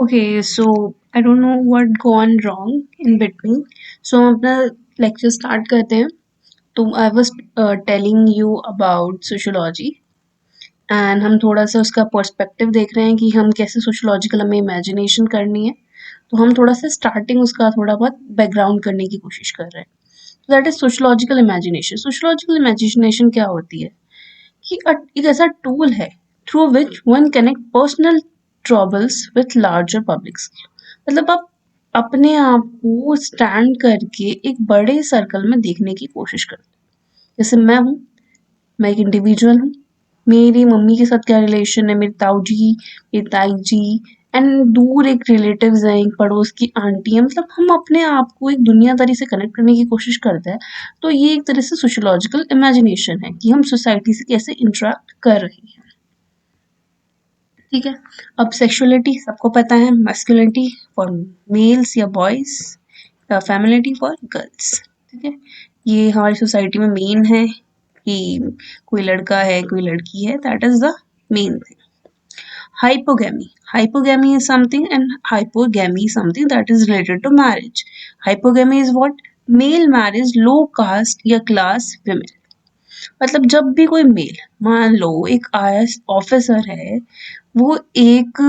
Okay, so I don't know what gone wrong in between. So हम अपना lecture start करते हैं. तो I was telling you about sociology and हम थोड़ा सा उसका पर्सपेक्टिव देख रहे हैं कि हम कैसे सोशियोलॉजिकल हमें इमेजिनेशन करनी है. तो हम थोड़ा सा स्टार्टिंग उसका थोड़ा बहुत बैकग्राउंड करने की कोशिश कर रहे हैं. तो that is sociological imagination. Sociological imagination क्या होती है कि एक ऐसा टूल है through which one connect personal troubles with larger publics. मतलब आप अपने आप को स्टैंड करके एक बड़े सर्कल में देखने की कोशिश करते हैं. जैसे मैं एक इंडिविजुअल हूँ. मेरी मम्मी के साथ क्या रिलेशन है, मेरी ताऊ जी, मेरी ताई जी, एंड दूर एक रिलेटिव्स हैं, एक पड़ोस की आंटी है. मतलब हम अपने आप को एक दुनियादारी से कनेक्ट करने की कोशिश करते हैं. तो ये एक तरह से सोशियोलॉजिकल इमेजिनेशन है कि हम सोसाइटी से कैसे इंटरेक्ट कर रहे हैं. ठीक है. अब सेक्सुअलिटी सबको पता है. मैस्कुलिनिटी फॉर मेल्स या बॉयज, फेमिनिटी फॉर गर्ल्स. ठीक है. ये हमारी सोसाइटी में मेन है कि कोई लड़का है कोई लड़की है. That is the main thing. Hypogamy. Hypogamy is something and hypogamy is something that is related to marriage. Hypogamy is what? Male marriage low caste या class women. मतलब जब भी कोई मेल, मान लो एक IAS ऑफिसर है, वो एक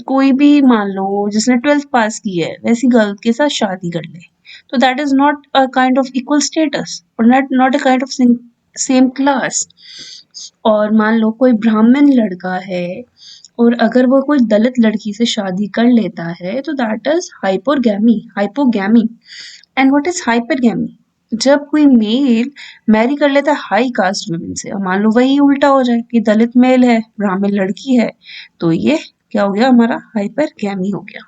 कोई भी मान लो जिसने 12th पास की है वैसी गर्ल के साथ शादी कर ले, तो that is not a kind of equal status और not a kind of same class. और मान लो कोई ब्राह्मण लड़का है और अगर वो कोई दलित लड़की से शादी कर लेता है तो that is hypogamy. And what is hypergamy? जब कोई मेल मैरी कर लेता है हाई कास्ट वुमेन से, और मान लो वही उल्टा हो जाए कि दलित मेल है ब्राह्मण लड़की है, तो ये क्या हो गया? हमारा हाइपरगैमी हो गया.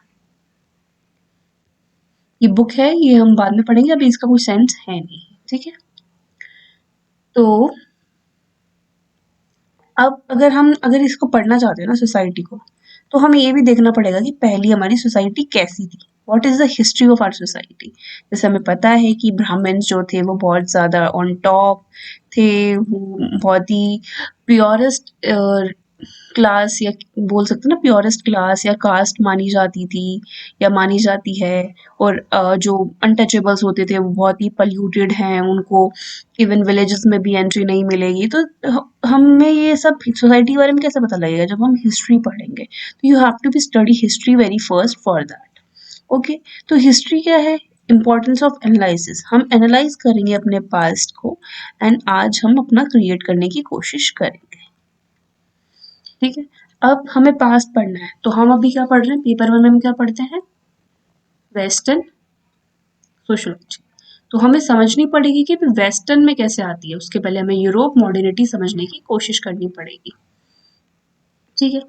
ये बुक है, ये हम बाद में पढ़ेंगे, अभी इसका कोई सेंस है नहीं. ठीक है. तो अब अगर इसको पढ़ना चाहते हैं ना सोसाइटी को, तो हमें ये भी देखना पड़ेगा कि पहली हमारी सोसाइटी कैसी थी. What is the history of our society. जैसे हमें पता है कि ब्राह्मण्स जो थे वो बहुत ज़्यादा ऑन टॉप थे, वो बहुत ही प्योरेस्ट क्लास या बोल सकते हैं ना प्योरेस्ट क्लास या कास्ट मानी जाती थी या मानी जाती है. और जो अनटचेबल्स होते थे वो बहुत ही पल्यूटेड हैं, उनको इवन विलेजेस में भी एंट्री नहीं मिलेगी. तो हमें ये सब सोसाइटी के बारे में कैसे पता लगेगा? जब हम हिस्ट्री पढ़ेंगे. तो you have to be study history very first for that. Okay. तो हिस्ट्री क्या है? Importance of analysis. हम एनालाइज करेंगे अपने पास्ट को एंड आज हम अपना क्रिएट करने की कोशिश करेंगे. ठीक है. अब हमें पास्ट पढ़ना है, तो हम अभी क्या पढ़ रहे हैं? पेपर वन में हम क्या पढ़ते हैं? Western sociology. तो हमें समझनी पड़ेगी कि वेस्टर्न में कैसे आती है. उसके पहले हमें यूरोप मॉडर्निटी समझने की कोशिश करनी पड़ेगी. ठीक है.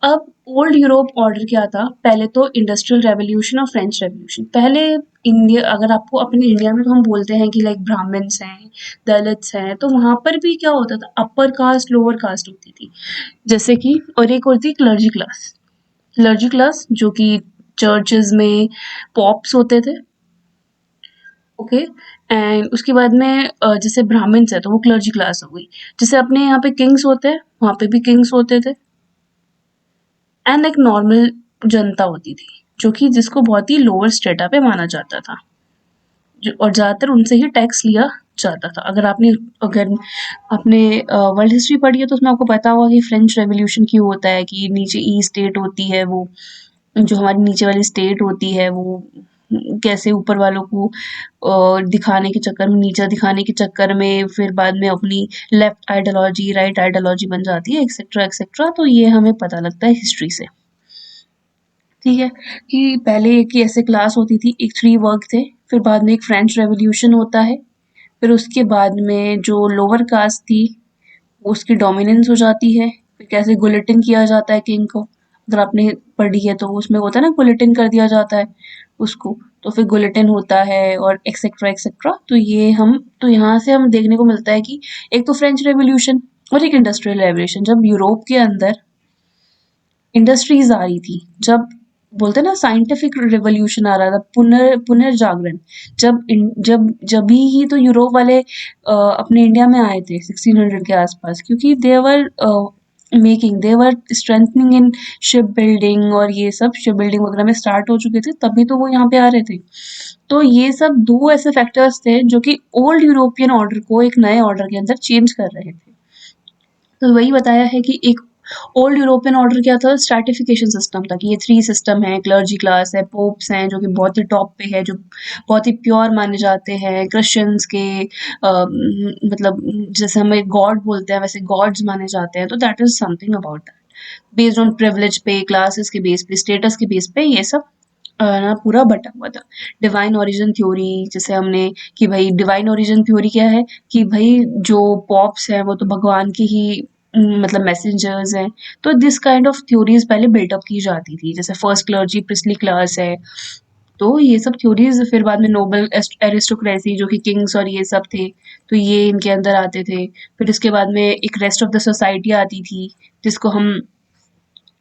अब ओल्ड यूरोप ऑर्डर क्या था? पहले तो इंडस्ट्रियल रेवोल्यूशन और फ्रेंच रेवोल्यूशन. पहले इंडिया, अगर आपको अपने इंडिया में तो हम बोलते हैं कि लाइक ब्राह्मण्स हैं, दलित्स हैं, तो वहां पर भी क्या होता था? अपर कास्ट लोअर कास्ट होती थी. जैसे कि और एक होती क्लर्जी क्लास. क्लर्जी क्लास जो कि चर्चेस में पॉप्स होते थे. ओके. एंड उसके बाद में जैसे ब्राह्मण्स है तो वो क्लर्जी क्लास हो गई. जैसे अपने यहाँ पे किंग्स होते हैं, वहां पे भी किंग्स होते थे. एंड एक नॉर्मल जनता होती थी जो कि जिसको बहुत ही लोअर स्टेटा पे माना जाता था, और ज़्यादातर उनसे ही टैक्स लिया जाता था. अगर आपने वर्ल्ड हिस्ट्री पढ़ी है तो उसमें आपको पता होगा कि फ्रेंच रेवोल्यूशन क्यों होता है. कि नीचे ई स्टेट होती है, वो जो हमारी नीचे वाली स्टेट होती है वो कैसे ऊपर वालों को दिखाने के चक्कर में, नीचा दिखाने के चक्कर में फिर बाद में अपनी लेफ्ट आइडियोलॉजी राइट आइडियोलॉजी बन जाती है, एक्सेट्रा एक्सेट्रा. तो ये हमें पता लगता है हिस्ट्री से. ठीक है. कि पहले एक ही ऐसे क्लास होती थी, एक थ्री वर्ग थे, फिर बाद में एक फ्रेंच रेवोल्यूशन होता है, फिर उसके बाद में जो लोअर कास्ट थी उसकी डोमिनेंस हो जाती है. फिर कैसे गुलेटिन किया जाता है किंग को, अगर आपने पढ़ी है तो उसमें होता है ना गुलेटिन कर दिया जाता है उसको. तो फिर गुलेटिन होता है और एक्सेट्रा एक्सेट्रा. तो यहाँ से हम देखने को मिलता है कि एक तो फ्रेंच रेवोल्यूशन और एक इंडस्ट्रियल रेवोल्यूशन. जब यूरोप के अंदर इंडस्ट्रीज आ रही थी, जब बोलते हैं ना साइंटिफिक रिवोल्यूशन आ रहा था, पुनर्जागरण. जब ही तो यूरोप वाले अपने इंडिया में आए थे 1600 के आसपास, क्योंकि they were making, they were strengthening in ship building, और ये सब शिप बिल्डिंग वगैरह में स्टार्ट हो चुके थे, तभी तो वो यहाँ पे आ रहे थे। तो ये सब दो ऐसे फैक्टर्स थे जो कि ओल्ड यूरोपियन ऑर्डर को एक नए ऑर्डर के अंदर चेंज कर रहे थे। तो वही बताया है कि एक ओल्ड यूरोपियन ऑर्डर क्या था, स्ट्रैटिफिकेशन सिस्टम था, कि ये थ्री सिस्टम है, क्लर्जी क्लास है, पोप्स हैं जो कि बहुत ही टॉप पे है, जो बहुत ही प्योर माने जाते हैं, क्रिश्चियंस के मतलब जैसे हमें गॉड बोलते हैं वैसे गॉड्स माने जाते हैं, तो that is something about that, based on privilege पे, क्लासेस के बेस पे, स्टेटस के बेस पे, ये सब ना पूरा बटा हुआ था। डिवाइन ओरिजिन थ्योरी जैसे हमने, कि भाई डिवाइन ओरिजिन थ्योरी क्या है, कि भाई जो पॉप्स हैं वो तो भगवान की ही मतलब मैसेंजर्स हैं। तो दिस काइंड ऑफ थ्योरीज पहले बिल्टअप की जाती थी, जैसे फर्स्ट क्लर्जी प्रिस्टली क्लास है। तो ये सब थ्योरीज फिर बाद में नोबल एरिस्टोक्रेसी जो कि किंग्स और ये सब थे, तो ये इनके अंदर आते थे। फिर इसके बाद में एक रेस्ट ऑफ द सोसाइटी आती थी, जिसको हम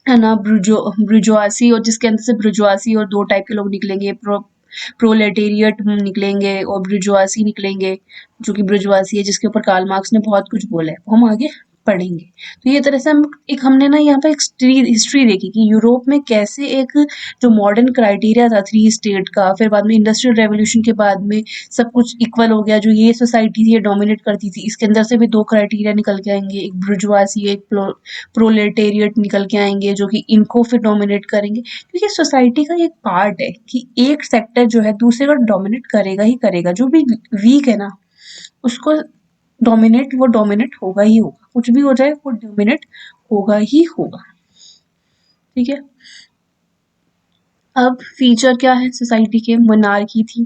है ना ब्रुजोआसी, और जिसके अंदर से ब्रुजोआसी और दो टाइप के लोग निकलेंगे, प्रोलेटेरिएट निकलेंगे और ब्रुजोआसी निकलेंगे। जो कि ब्रुजोआसी है जिसके ऊपर कार्ल मार्क्स ने बहुत कुछ बोला है, वो हम आगे पढ़ेंगे। तो ये तरह से हम एक हमने ना यहाँ पे एक हिस्ट्री देखी कि यूरोप में कैसे एक जो मॉडर्न क्राइटेरिया था थ्री स्टेट का, फिर बाद में इंडस्ट्रियल रेवोल्यूशन के बाद में सब कुछ इक्वल हो गया। जो ये सोसाइटी थी ये डोमिनेट करती थी, इसके अंदर से भी दो क्राइटेरिया निकल के आएंगे, एक ब्रुजवासी एक प्रोलेटेरिएट निकल के आएंगे, जो कि इनको फिर डोमिनेट करेंगे। क्योंकि सोसाइटी का एक पार्ट है कि एक सेक्टर जो है दूसरे को डोमिनेट करेगा ही करेगा, जो भी वीक है ना उसको डोमिनेट, वो डोमिनेट होगा ही होगा, कुछ भी हो जाए वो डोमिनेट होगा ही होगा। ठीक है, अब फीचर क्या है सोसाइटी के, मोनार्की थी,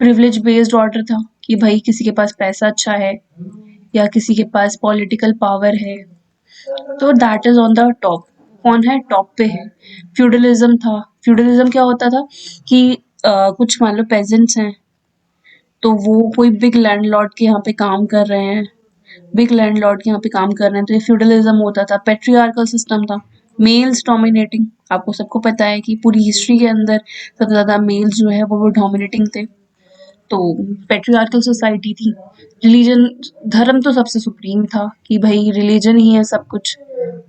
प्रिविलेज बेस्ड ऑर्डर था, कि भाई किसी के पास पैसा अच्छा है या किसी के पास पॉलिटिकल पावर है तो that is on the top, कौन है टॉप पे है। फ्यूडलिज्म था, फ्यूडलिज्म क्या होता था कि कुछ मान लो पेजेंट्स हैं, तो वो कोई बिग लैंडलॉर्ड के यहाँ पे काम कर रहे हैं, बिग लैंडलॉर्ड के यहाँ पे काम कर रहे हैं, तो ये फ्यूडलिज्म होता था। पेट्रियार्कल सिस्टम था, मेल्स डोमिनेटिंग, आपको सबको पता है कि पूरी हिस्ट्री के अंदर सबसे ज्यादा मेल्स जो है वो डोमिनेटिंग थे। तो पेट्रियार्कल सोसाइटी थी। रिलीजन, धर्म तो सबसे सुप्रीम था, कि भाई रिलीजन ही है सब कुछ,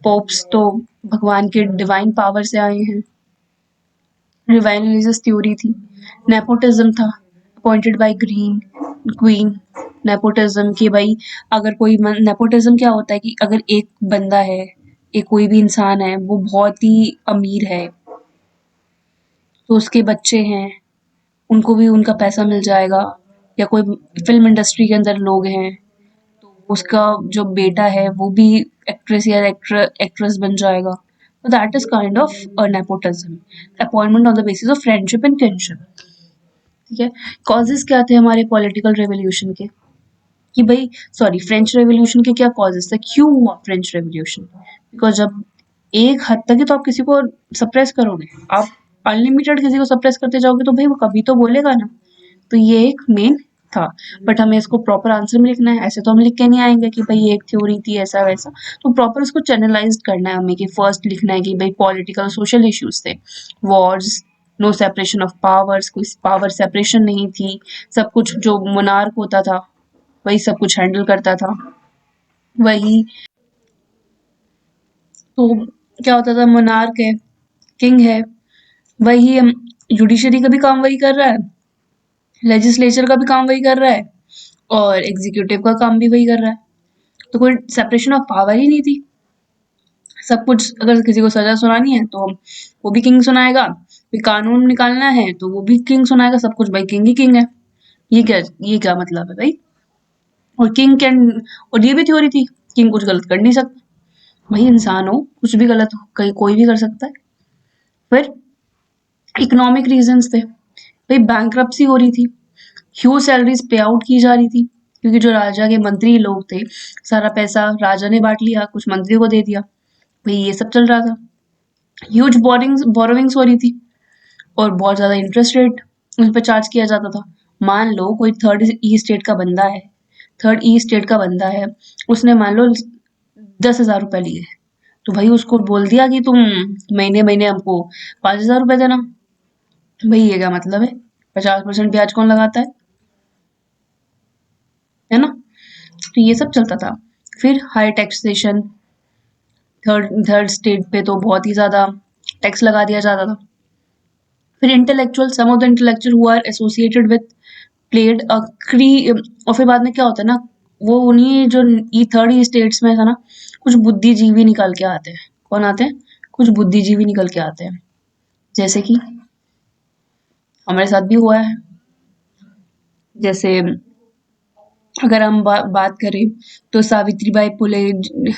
पोप्स तो भगवान के डिवाइन पावर से आए हैं। डिवाइन रिलीजियस थ्योरी थी। नेपोटिज्म था, appointed by green queen. Nepotism कि भाई अगर कोई नेपोटिज्म क्या होता है कि अगर एक बंदा है, एक कोई भी इंसान है, वो बहुत ही अमीर है, तो उसके बच्चे हैं, उनको भी उनका पैसा मिल जाएगा। या कोई फिल्म इंडस्ट्री के अंदर लोग हैं, तो उसका जो बेटा है वो भी एक्ट्रेस या एक्ट्रेस बन जाएगा। तो that is kind of nepotism, appointment on the basis of friendship and kinship. ठीक है, कॉजेस क्या थे हमारे पॉलिटिकल रेवोल्यूशन के, कि भाई सॉरी फ्रेंच रेवोल्यूशन के क्या कॉजेस थे, क्यों हुआ फ्रेंच रेवोल्यूशन। बिकॉज जब एक हद तक ही तो आप किसी को सप्रेस करोगे, आप अनलिमिटेड किसी को सप्रेस करते जाओगे तो भाई वो कभी तो बोलेगा ना। तो ये एक मेन था। बट हमें इसको प्रॉपर आंसर में लिखना है, ऐसे तो हम लिख के नहीं आएंगे कि भाई ये एक थ्योरी थी ऐसा वैसा। तो प्रॉपर उसको चैनलाइज करना है हमें, कि फर्स्ट लिखना है कि भाई पॉलिटिकल सोशल इश्यूज थे, wars, no separation of powers, कोई पावर सेपरेशन नहीं थी, सब कुछ जो मोनार्क होता था वही सब कुछ हैंडल करता था। वही तो क्या होता था, मोनार्क है, किंग है, वही हम जुडिशरी का भी काम वही कर रहा है, लेजिस्लेचर का भी काम वही कर रहा है, और एग्जीक्यूटिव का काम भी वही कर रहा है। तो कोई सेपरेशन ऑफ पावर ही नहीं थी। सब कुछ, अगर किसी को सजा सुनानी है तो वो भी किंग सुनाएगा, फिर कानून निकालना है तो वो भी किंग सुनाएगा, सब कुछ भाई किंग ही किंग है। ये क्या मतलब है भाई। और किंग कैन, और ये भी थ्योरी थी, किंग कुछ गलत कर नहीं सकता। भाई इंसान हो, कुछ भी गलत हो, कहीं कोई भी कर सकता है। फिर इकोनॉमिक रीजंस थे, भाई बैंक्रप्सी हो रही थी, ह्यूज सैलरीज पे आउट की जा रही थी, क्योंकि जो राजा के मंत्री लोग थे, सारा पैसा राजा ने बांट लिया, कुछ मंत्रियों को दे दिया, भाई ये सब चल रहा था। ह्यूज बोरोविंग्स हो रही थी, और बहुत ज्यादा इंटरेस्ट रेट उस पर चार्ज किया जाता था। मान लो कोई थर्ड ई स्टेट का बंदा है, थर्ड ई स्टेट का बंदा है, उसने मान लो 10,000 रुपए लिए, तो भाई उसको बोल दिया कि तुम महीने महीने हमको 5,000 रुपए देना। भाई ये क्या मतलब है, 50% ब्याज कौन लगाता है ना। तो ये सब चलता था। फिर high taxation, third third state पे तो बहुत ही ज़्यादा टैक्स लगा दिया जाता था। फिर intellectual, some of the intellectual who are associated with played a क्री और फिर बाद में क्या होता है ना, वो उन्हीं जो ई थर्ड ई स्टेट्स में था ना, कुछ बुद्धिजीवी निकल के आते हैं। कौन आते हैं? कुछ बुद्धिजीवी निकल के आते हैं, जैसे कि हमारे साथ भी हुआ है। जैसे अगर हम बात करें तो सावित्रीबाई फुले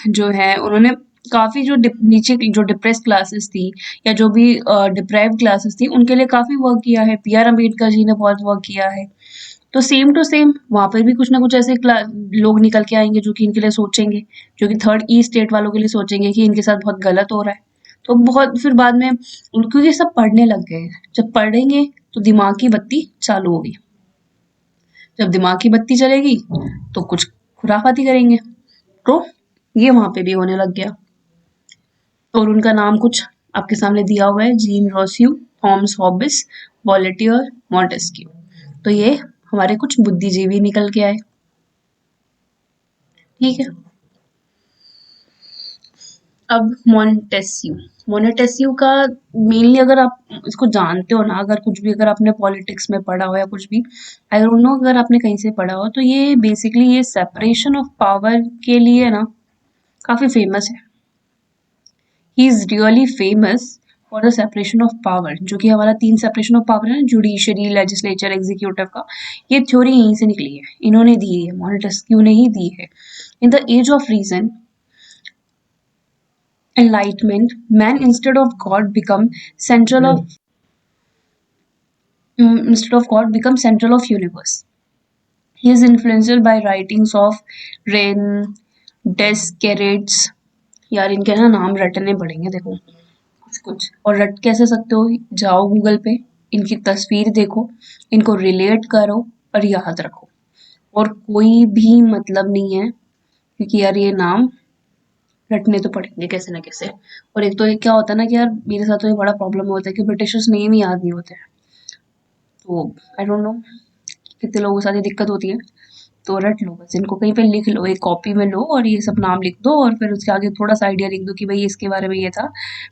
जो है, उन्होंने काफ़ी जो नीचे की जो डिप्रेस क्लासेस थी या जो भी डिप्राइव्ड क्लासेस थी, उनके लिए काफ़ी वर्क किया है। पी आर अम्बेडकर जी ने बहुत वर्क किया है। तो सेम टू सेम वहाँ पर भी कुछ ना कुछ ऐसे लोग निकल के आएंगे जो कि इनके लिए सोचेंगे, जो कि थर्ड ई स्टेट वालों के लिए सोचेंगे कि इनके साथ बहुत गलत हो रहा है। तो बहुत फिर बाद में क्योंकि सब पढ़ने लग गए, जब पढ़ेंगे तो दिमाग की बत्ती चालू होगी। जब दिमाग की बत्ती चलेगी तो कुछ खुराफाती करेंगे। तो ये वहां पे भी होने लग गया। और उनका नाम कुछ आपके सामने दिया हुआ है, जीन रोस्यू, थॉमस हॉबिस, वॉलेटियर, मॉन्टेस्क्यू। तो ये हमारे कुछ बुद्धिजीवी निकल के आए। ठीक है। अब मोंटेस्क्यू, मोनेटेस्क्यू का मेनली अगर आप इसको जानते हो ना, अगर कुछ भी अगर आपने पॉलिटिक्स में पढ़ा हो या कुछ भी, आई डोंट नो अगर आपने कहीं से पढ़ा हो, तो ये बेसिकली ये सेपरेशन ऑफ पावर के लिए ना काफी फेमस है। He is really famous for the separation of power, जो कि हमारा 3 सेपरेशन ऑफ पावर है ना, जुडिशरी, लेजिस्लेचर, एग्जीक्यूटिव का, ये थ्योरी यहीं से निकली है, इन्होंने दी है, मोनेटेस्क्यू ने ही दी है। In the age of reason, enlightenment, man instead of God become central of instead of God become central of universe. He is influenced by writings of Ren, Descartes। यार इनके ना नाम रटने पड़ेंगे, देखो कुछ कुछ, और रट कैसे सकते हो? जाओ गूगल पे, इनकी तस्वीर देखो, इनको रिलेट करो और याद रखो। और कोई भी मतलब नहीं है, क्योंकि यार ये नाम रटने तो पड़ेंगे कैसे ना कैसे। और एक तो ये क्या होता है ना कि यार मेरे साथ तो ये बड़ा प्रॉब्लम होता है कि ब्रिटिशर्स नेम ही याद नहीं होते हैं। तो आई डोंट नो कितने लोगों के साथ ये दिक्कत होती है। तो रट लो बस, इनको कहीं पे लिख लो, एक कॉपी में लो और ये सब नाम लिख दो, और फिर उसके आगे थोड़ा सा आइडिया लिख दो कि भाई इसके बारे में ये था,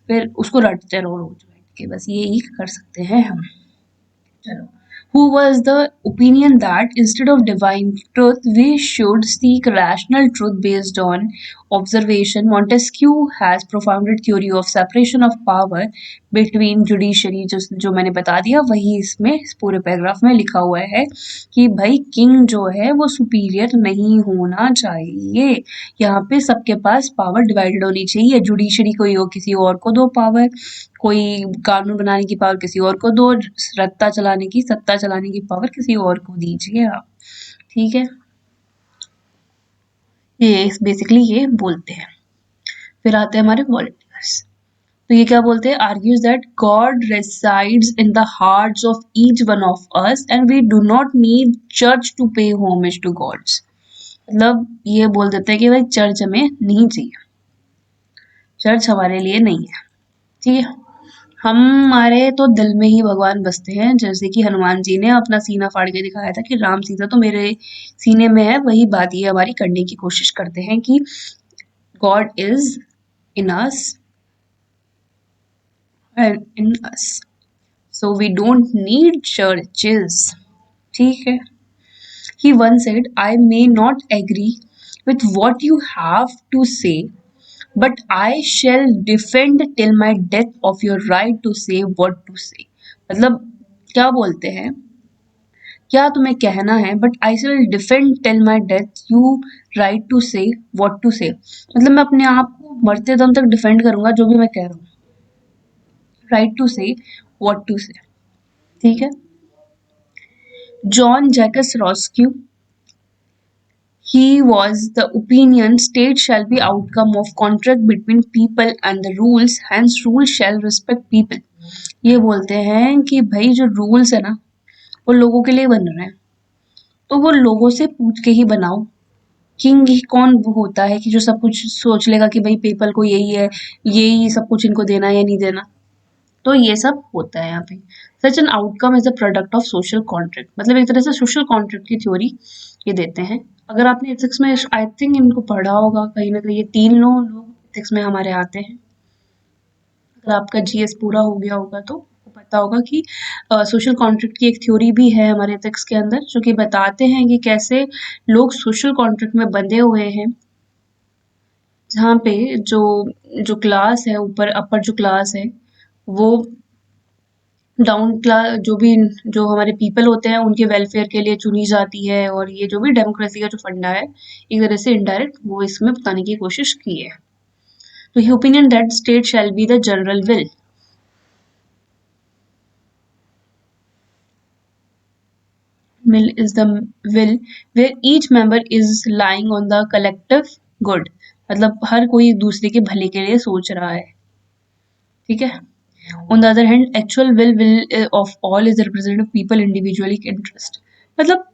फिर उसको रटते रहो रोज बैठ के। बस ये ही कर सकते हैं हम। चलो, who was the opinion that instead of divine truth we should seek rational truth based on observation. Montesquieu has propounded theory of separation of power between judiciary, जो मैंने बता दिया वही इसमें इस पूरे पैराग्राफ में लिखा हुआ है कि भाई किंग जो है वो सुपीरियर नहीं होना चाहिए, यहाँ पे सबके पास पावर डिवाइडेड होनी चाहिए। जुडिशरी कोई हो किसी और को दो पावर, कोई कानून बनाने की पावर किसी और को दो, सत्ता चलाने की पावर किसी और को दीजिए आप। ठीक है, ये बेसिकली ये बोलते हैं। फिर आते हैं हमारे वॉलंटियर्स। तो ये क्या बोलते हैं? Argues that God resides in the hearts of each one of us and we do not need church to pay homage to gods. मतलब ये बोल देते हैं कि भाई चर्च हमें नहीं चाहिए, चर्च हमारे लिए नहीं है। ठीक है, हमारे तो दिल में ही भगवान बसते हैं, जैसे कि हनुमान जी ने अपना सीना फाड़ के दिखाया था कि राम सीता तो मेरे सीने में है। वही बात ये हमारी करने की कोशिश करते हैं कि God is in us and in us, so we don't need churches. ठीक है। He once said, I may not agree with what you have to say, but I shall defend till my death of your right to say what to say। मतलब क्या बोलते हैं, क्या तुम्हें कहना है, but I shall defend till my death you right to say what to say. मतलब मैं अपने आप को मरते दम तक डिफेंड करूंगा जो भी मैं कह रहा हूँ, right to say what to say. ठीक है। Jean Jacques Rousseau, he was the opinion state shall be outcome of contract between people and the rules, hence rules shall respect people। ये बोलते हैं कि भाई जो रूल्स है ना वो लोगों के लिए बन रहे हैं, तो वो लोगों से पूछ के ही बनाओ। किंग ही कौन होता है कि जो सब कुछ सोच लेगा कि भाई पीपल को यही है, यही सब कुछ इनको देना है या नहीं देना। तो ये सब होता है यहाँ पे। Such an outcome is a product of social contract, मतलब एक तरह से सोशल कॉन्ट्रैक्ट की थ्योरी ये देते हैं। अगर आपने एथिक्स में आई थिंक इनको पढ़ा होगा कहीं ना कहीं, ये तीन लोग एथिक्स में हमारे आते हैं। अगर आपका जीएस पूरा हो गया होगा तो आपको पता होगा कि सोशल कॉन्ट्रैक्ट की एक थ्योरी भी है हमारे एथिक्स के अंदर, जो कि बताते हैं कि कैसे लोग सोशल कॉन्ट्रैक्ट में बंधे हुए हैं, जहाँ पे जो जो क्लास है, ऊपर अपर जो क्लास है वो डाउन क्लास, जो हमारे पीपल होते हैं उनके वेलफेयर के लिए चुनी जाती है, और ये जो भी डेमोक्रेसी का जो फंडा है एक तरह से इनडायरेक्ट वो इसमें बताने की कोशिश की है। तो ही opinion that state shall be the general will. Will is the will where each member is lying on the collective good, मतलब हर कोई एक दूसरे के भले के लिए सोच रहा है, ठीक है। On the other hand, actual will of all is represented people individually interest, मतलब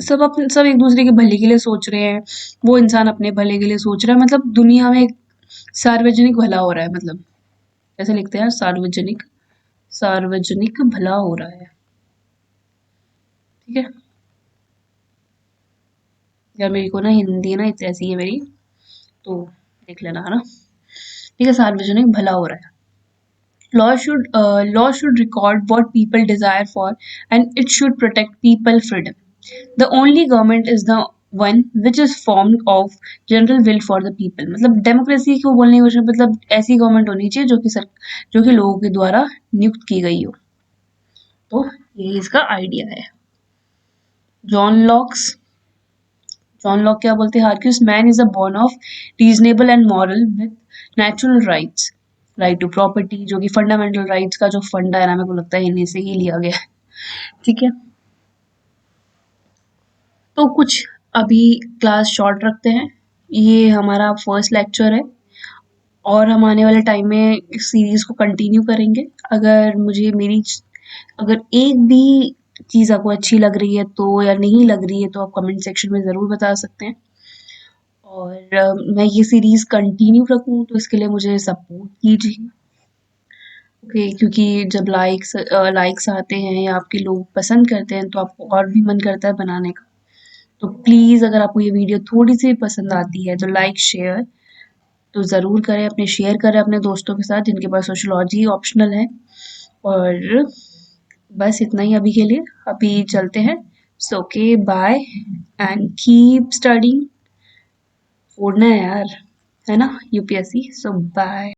सब एक दूसरे के भले के लिए सोच रहे हैं, वो इंसान अपने भले के लिए सोच रहा है, मतलब दुनिया में एक सार्वजनिक भला हो रहा है, मतलब ऐसे लिखते हैं सार्वजनिक, सार्वजनिक भला हो रहा है, ठीक है। यार मेरी को ना हिंदी ना इतनी ऐसी है मेरी, तो देख लेना, है ना। ठीक है, सार्वजनिक भला हो रहा है। Law should record what people desire for, and it should protect people freedom. The only government is the one which is formed of general will for the people, मतलब डेमोक्रेसी को बोलने की कोशिश, मतलब ऐसी गवर्नमेंट होनी चाहिए जो कि लोगों के द्वारा नियुक्त की गई हो। तो ये इसका आइडिया है। जॉन लॉक्स जॉन लॉक क्या बोलते हैं? Argues man is a born of reasonable and moral with natural rights, right to property, जो कि फंडामेंटल राइट्स का जो फंडा है ना, मेरे को लगता है इन्हीं से ही लिया गया है, ठीक है। तो कुछ अभी क्लास शॉर्ट रखते हैं, ये हमारा फर्स्ट लेक्चर है, और हम आने वाले टाइम में इस सीरीज को कंटिन्यू करेंगे। अगर एक भी चीज़ आपको अच्छी लग रही है तो, या नहीं लग रही है तो, आप कमेंट सेक्शन में ज़रूर बता सकते हैं। और मैं ये सीरीज कंटिन्यू रखूं तो इसके लिए मुझे सपोर्ट कीजिए, ओके। क्योंकि जब लाइक्स आते हैं या आपके लोग पसंद करते हैं तो आपको और भी मन करता है बनाने का। तो प्लीज़ अगर आपको ये वीडियो थोड़ी सी पसंद आती है तो लाइक शेयर तो ज़रूर करें, अपने शेयर करें अपने दोस्तों के साथ जिनके पास सोशोलॉजी ऑप्शनल है। और बस इतना ही अभी के लिए, अभी चलते हैं। So okay, bye and keep studying. छोड़ना है यार, है ना, यूपीएससी। सो बाय।